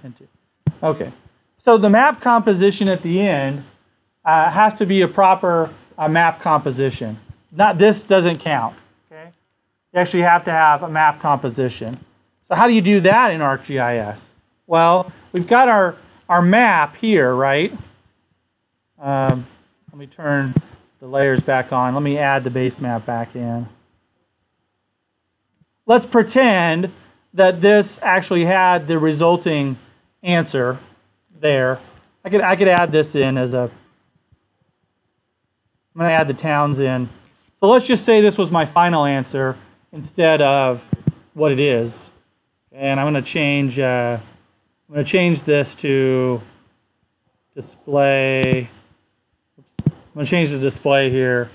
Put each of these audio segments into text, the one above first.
into. Okay. So the map composition at the end has to be a proper map composition. This doesn't count. Okay. You actually have to have a map composition. So how do you do that in ArcGIS? Well, we've got our map here, right? Let me turn the layers back on. Let me add the base map back in. Let's pretend that this actually had the resulting answer there. I could add this in as a, I'm going to add the towns in. So let's just say this was my final answer instead of what it is. And I'm going to change this to display. Oops. I'm going to change the display here.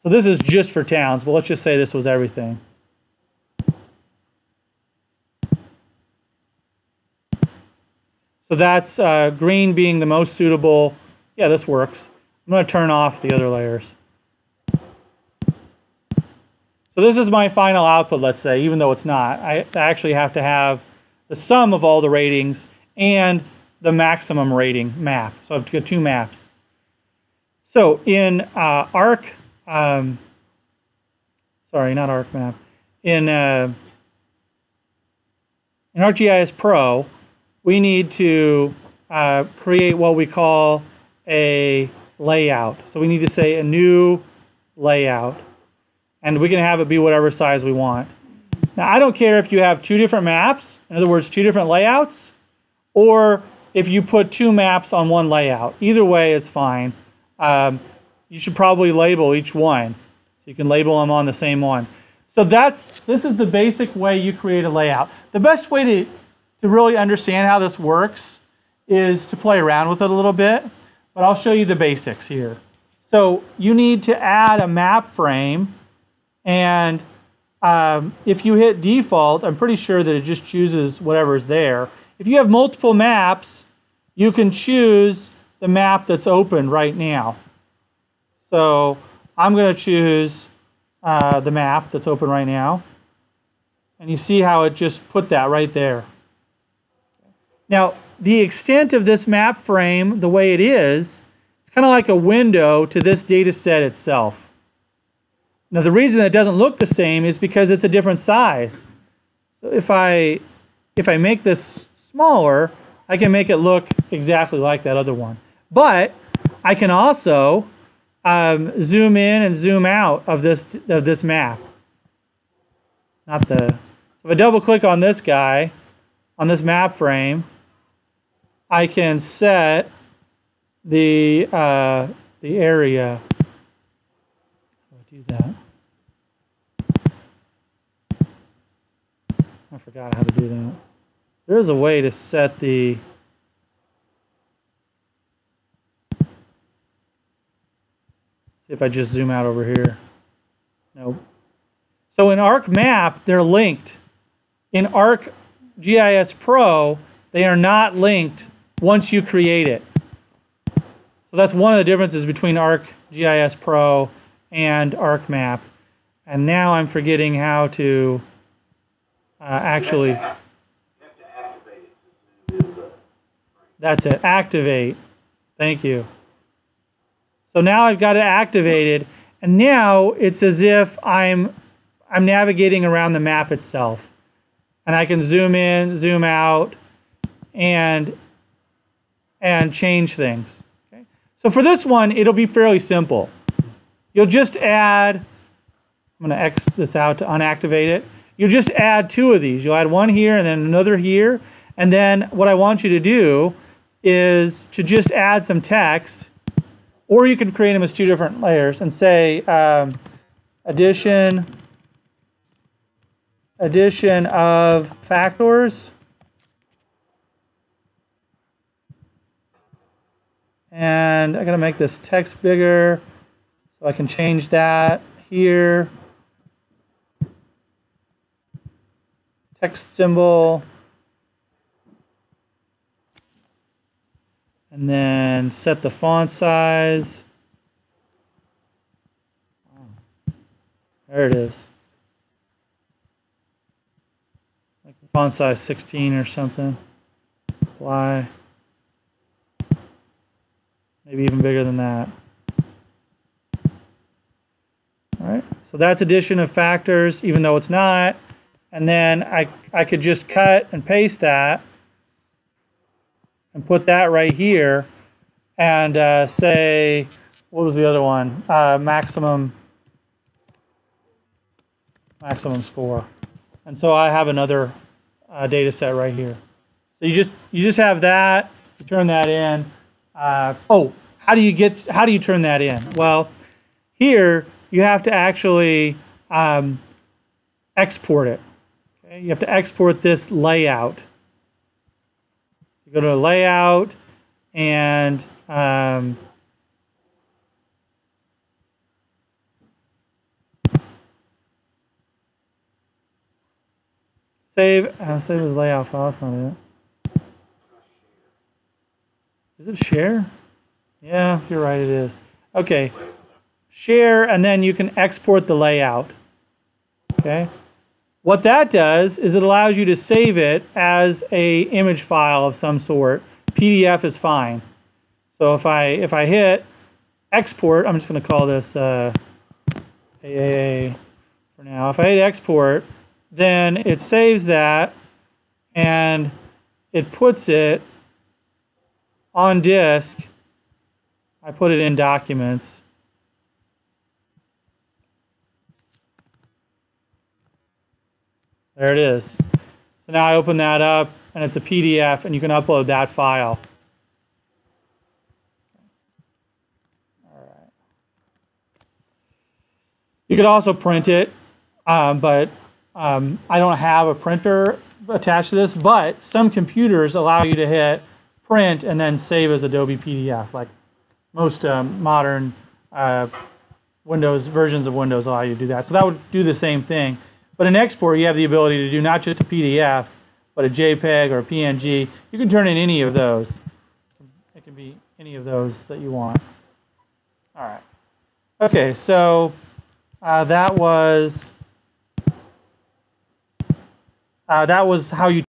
So this is just for towns, but let's just say this was everything. So that's green being the most suitable. Yeah, this works. I'm going to turn off the other layers. So this is my final output, let's say, even though it's not. I actually have to have the sum of all the ratings and the maximum rating map. So I've got two maps. So in sorry, not ArcMap. In ArcGIS Pro, we need to create what we call a layout. So we need to say a new layout. And we can have it be whatever size we want. Now, I don't care if you have two different maps, in other words, two different layouts, or if you put two maps on one layout. Either way is fine. You should probably label each one. So you can label them on the same one. So this is the basic way you create a layout. The best way to really understand how this works is to play around with it a little bit, but I'll show you the basics here. So you need to add a map frame, and if you hit default, I'm pretty sure that it just chooses whatever's there. If you have multiple maps, you can choose the map that's open right now. So I'm going to choose the map that's open right now. And you see how it just put that right there. Now, the extent of this map frame, the way it is, it's kind of like a window to this data set itself. Now, the reason that it doesn't look the same is because it's a different size. So if I make this smaller, I can make it look exactly like that other one. But I can also zoom in and zoom out of this map. So if I double click on this guy, on this map frame, I can set the area. How do I do that? I forgot how to do that. There is a way to set the... See if I just zoom out over here. Nope. So in ArcMap, they're linked. In ArcGIS Pro, they are not linked once you create it. So that's one of the differences between ArcGIS Pro and ArcMap. And now I'm forgetting how to actually... You have to activate it to zoom in the frame. That's it, activate. Thank you. So now I've got it activated, and now it's as if I'm navigating around the map itself. And I can zoom in, zoom out, and change things. Okay? So for this one, it'll be fairly simple. You'll just add, I'm going to X this out to unactivate it. You'll just add two of these. You'll add one here and then another here. And then what I want you to do is to just add some text, or you can create them as two different layers and say addition of factors. And I gotta make this text bigger so I can change that here. Text symbol. And then set the font size. There it is. Make the font size 16 or something. Apply. Maybe even bigger than that. All right, so that's addition of factors, even though it's not. And then I could just cut and paste that and put that right here and say, what was the other one? Maximum score. And so I have another data set right here. So you just have that. You turn that in. Oh, how do you turn that in? Well, here you have to actually export it. Okay? You have to export this layout. You go to layout and save as layout file. That's not it. Is it share? Yeah, you're right, it is. Okay. Share, and then you can export the layout. Okay. What that does is it allows you to save it as a image file of some sort. PDF is fine. So if I hit export, I'm just going to call this AAA for now. If I hit export, then it saves that and it puts it on disk. I put it in documents. There it is. So now I open that up and it's a PDF and you can upload that file. All right. You could also print it, but I don't have a printer attached to this, but some computers allow you to hit print and then save as Adobe PDF. Like most modern versions of Windows allow you to do that. So that would do the same thing. But in export, you have the ability to do not just a PDF, but a JPEG or a PNG. You can turn in any of those. It can be any of those that you want. All right. Okay, so that was how you